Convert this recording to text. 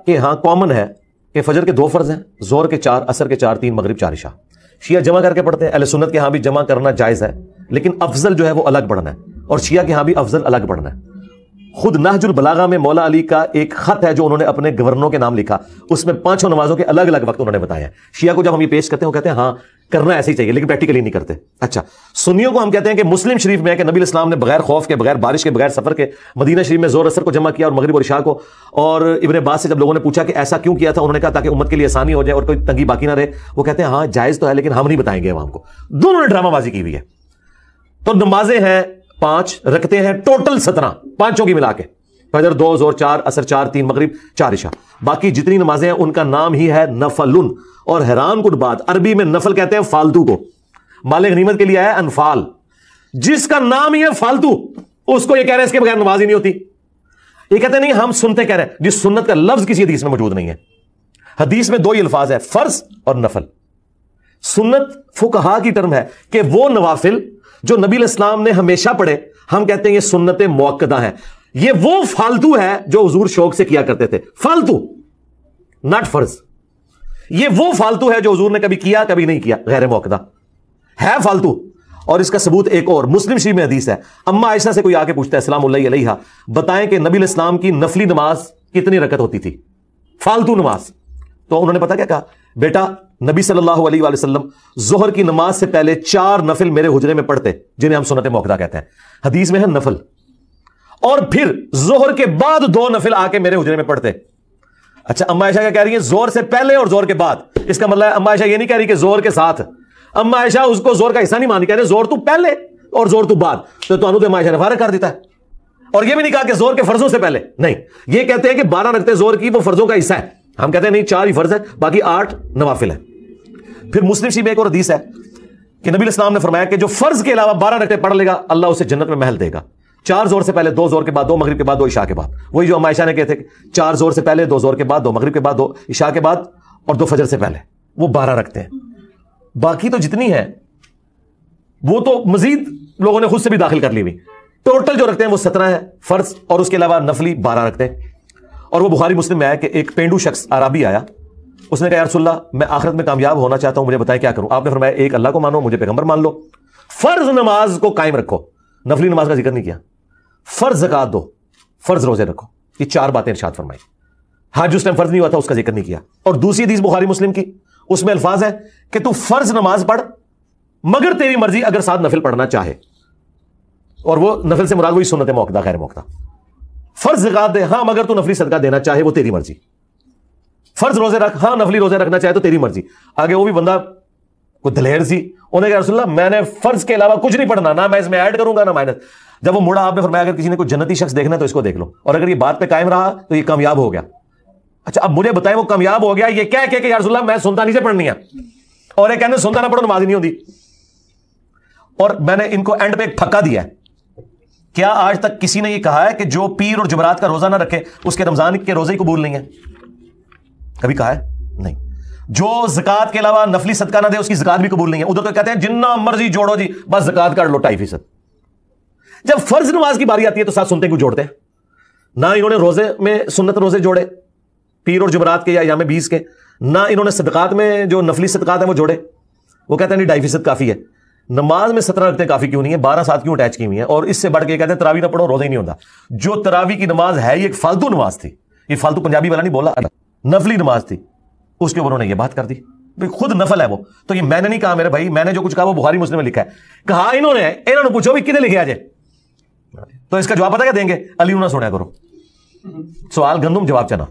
کہ ہاں کامن ہے کہ فجر کے 2 فرض ہیں، ظہر کے 4، عصر کے 4، 3 مغرب 4 عشاء. شیعہ جمع کر کے پڑھتے ہیں، اہل سنت کے ہاں بھی جمع کرنا جائز ہے، لیکن افضل جو ہے وہ الگ پڑھنا ہے، اور شیعہ کے ہاں بھی افضل الگ پڑھنا ہے. خود نہج البلاغہ میں مولا علی کا ایک خط ہے جو انہوں نے اپنے گورنروں کے نام لکھا، اس میں 5 نمازوں کے الگ الگ وقت انہوں نے بتایا ہے. شیعہ کو جب ہم یہ پیش کرتے ہیں وہ کہتے ہیں ہاں کرنا ایسے ہی چاہیے، لیکن پریکٹیکلی نہیں کرتے. اچھا، سنیوں کو ہم کہتے ہیں کہ مسلم شریف میں ہے کہ نبی اسلام نے بغیر خوف کے، بغیر بارش کے، بغیر سفر کے مدینہ شریف میں ظہر عصر کو جمع کیا اور مغرب اور عشاء کو. اور ابن عباس سے جب لوگوں نے پوچھا کہ ایسا کیوں کیا تھا، انہوں نے کہا تاکہ امت کے لیے آسانی ہو جائے اور کوئی تنگی باقی نہ رہے. وہ کہتے ہیں ہاں جائز تو ہے لیکن ہم نہیں بتائیں گے عوام کو. دونوں نے ڈرامہ بازی کی ہوئی ہے. تو نمازیں ہیں 5، رکھتے ہیں ٹوٹل 17، پانچوں کی ملا کے، فجر 2، ظہر 4، عصر 4، 3 مغرب 4 عشاء. باقی جتنی نمازیں ہیں ان کا نام ہی ہے نفل. اور حیران کن بات، عربی میں نفل کہتے ہیں فالتو کو. مال غنیمت کے لیے آیا انفال، جس کا نام ہی ہے فالتو، اس کو یہ کہہ رہے ہیں اس کے بغیر نماز ہی نہیں ہوتی. یہ کہتے ہیں نہیں ہم سنتے کہہ رہے ہیں، جس سنت کا لفظ کسی حدیث میں موجود نہیں ہے. حدیث میں 2 ہی الفاظ ہے، فرض اور نفل. سنت فقہا کی ٹرم ہے کہ وہ نوافل جو نبی الاسلام نے ہمیشہ پڑھے، ہم کہتے ہیں یہ سنت موقدہ ہیں. یہ وہ فالتو ہے جو حضور شوق سے کیا کرتے تھے، فالتو ناٹ فرض. یہ وہ فالتو ہے جو حضور نے کبھی کیا کبھی نہیں کیا، غیر موقدہ ہے فالتو. اور اس کا ثبوت ایک اور مسلم شریف میں حدیث ہے. اما عائشہ سے کوئی آ کے پوچھتا ہے السلام علیہ، بتائیں کہ نبی الاسلام کی نفلی نماز کتنی رکعت ہوتی تھی، فالتو نماز. تو انہوں نے پتا کیا کہا، بیٹا نبی صلی اللہ علیہ وآلہ وسلم ظہر کی نماز سے پہلے 4 نفل میرے حجرے میں پڑھتے جنہیں ہم سنت موقدہ کہتے ہیں. حدیث میں ہے نفل. اور پھر ظہر کے بعد 2 نفل آ کے میرے حجرے میں پڑھتے. اچھا، اما عائشہ کیا کہہ رہی ہے، ظہر سے پہلے اور ظہر کے بعد. اس کا مطلب ہے اما عائشہ یہ نہیں کہہ رہی کہ ظہر کے ساتھ. اما عائشہ اس کو ظہر کا حصہ نہیں مانی، کہہ رہے ظہر تو پہلے اور ظہر تو بعد. تو اما عائشہ نے فارغ کر دیتا ہے. اور یہ بھی نہیں کہا کہ ظہر کے فرضوں سے پہلے، نہیں. یہ کہتے ہیں کہ 12 رکعتیں ظہر کی وہ فرضوں کا حصہ ہے. ہم کہتے ہیں نہیں 4 ہی فرض ہے، باقی 8 نوافل ہیں. پھر مسلم شریف میں ایک اور حدیث ہے کہ نبی الاسلام نے فرمایا کہ جو فرض کے علاوہ 12 رکعتیں پڑھ لے گا اللہ اسے جنت میں محل دے گا. 4 ظہر سے پہلے، 2 ظہر کے بعد، 2 مغرب کے بعد، 2 عشاء کے بعد. وہی جو اما عائشہ نے کہتے تھے 4 ظہر سے پہلے، 2 ظہر کے بعد، 2 مغرب کے بعد، 2 عشاء کے بعد اور 2 فجر سے پہلے. وہ 12 رکھتے ہیں. باقی تو جتنی ہیں وہ تو مزید لوگوں نے خود سے بھی داخل کر لی ہوئی. ٹوٹل جو رکھتے ہیں وہ 17 ہے فرض، اور اس کے علاوہ نفلی 12 رکھتے ہیں. اور وہ بخاری مسلم میں آیا کہ ایک پینڈو شخص عربی آیا، اس نے کہا یا رسول اللہ میں آخرت میں کامیاب ہونا چاہتا ہوں، مجھے بتائیں کیا کروں. آپ نے فرمایا ایک اللہ کو مانو، مجھے پیغمبر مان لو، فرض نماز کو قائم رکھو. نفلی نماز کا ذکر نہیں کیا. فرض زکات دو، فرض روزے رکھو. یہ 4 باتیں ارشاد فرمائی. حج اس ٹائم فرض نہیں ہوا تھا، اس کا ذکر نہیں کیا. اور دوسری حدیث بخاری مسلم کی، اس میں الفاظ ہے کہ تو فرض نماز پڑھ مگر تیری مرضی اگر ساتھ نفل پڑھنا چاہے. اور وہ نفل سے مراد وہی سنت موقدہ غیر موقدہ. فرض زکات دے ہاں مگر تو نفلی صدقہ دینا چاہے وہ تیری مرضی. فرض روزے رکھ ہاں نفلی روزے رکھنا چاہے تو تیری مرضی. آگے وہ بھی بندہ کوئی دلیر سی، انہوں نے کہا رسول اللہ میں نے فرض کے علاوہ کچھ نہیں پڑھنا، نہ میں اس میں ایڈ کروں گا نہ مائنس. جب وہ مڑا آپ نے فرمایا اگر کسی نے کوئی جنتی شخص دیکھنا ہے تو اس کو دیکھ لو، اور اگر یہ بات پہ قائم رہا تو یہ کامیاب ہو گیا. اچھا اب مجھے بتائیں وہ کامیاب ہو گیا یہ کہہ کہ یا رسول اللہ میں سنتا نہیں سے پڑھنی ہے، اور یہ کہنے سنتا نہ پڑھو نماز نہیں ہوتی. اور میں نے ان کو اینڈ پہ ایک پھکا دیا ہے. کیا آج تک کسی نے یہ کہا ہے کہ جو پیر اور جمعرات کا روزہ نہ رکھے اس کے رمضان کے روزے ہی قبول نہیں ہے؟ کبھی کہا ہے؟ نہیں. جو زکات کے علاوہ نفلی صدقہ نہ دے اس کی زکات بھی قبول نہیں ہے. ادھر تو کہتے ہیں جنہ مرضی جوڑو جی بس زکات کاٹ لو 2.5%. جب فرض نماز کی باری آتی ہے تو ساتھ سنتے کو جوڑتے ہیں. نہ انہوں نے روزے میں سنت روزے جوڑے پیر اور جمعرات کے یا ایام 20 کے، نہ انہوں نے صدقات میں جو نفلی صدقات ہیں وہ جوڑے. وہ کہتے ہیں نہیں 2.5% کافی ہے. نماز میں 17 رکعتیں کافی کیوں نہیں ہے، 12 ساتھ کیوں اٹیچ کی ہوئی ہیں؟ اور اس سے بڑھ کے کہتے ہیں تراویح نہ پڑھو روزہ ہی نہیں ہوتا. جو تراویح کی نماز ہے یہ ایک فالتو نماز تھی. یہ فالتو پنجابی والا نہیں بولا، نفلی نماز تھی. اس کے اوپر انہوں نے یہ بات کر دی خود نفل ہے وہ. تو یہ میں نے نہیں کہا میرے بھائی، میں نے جو کچھ کہا وہ بخاری مسلم میں لکھا ہے. کہا انہوں نے پوچھو بھی کتنے لکھے آج، تو اس کا جواب پتہ کیا دیں گے، علی نہ سنیا کرو. سوال گندم جواب چنا.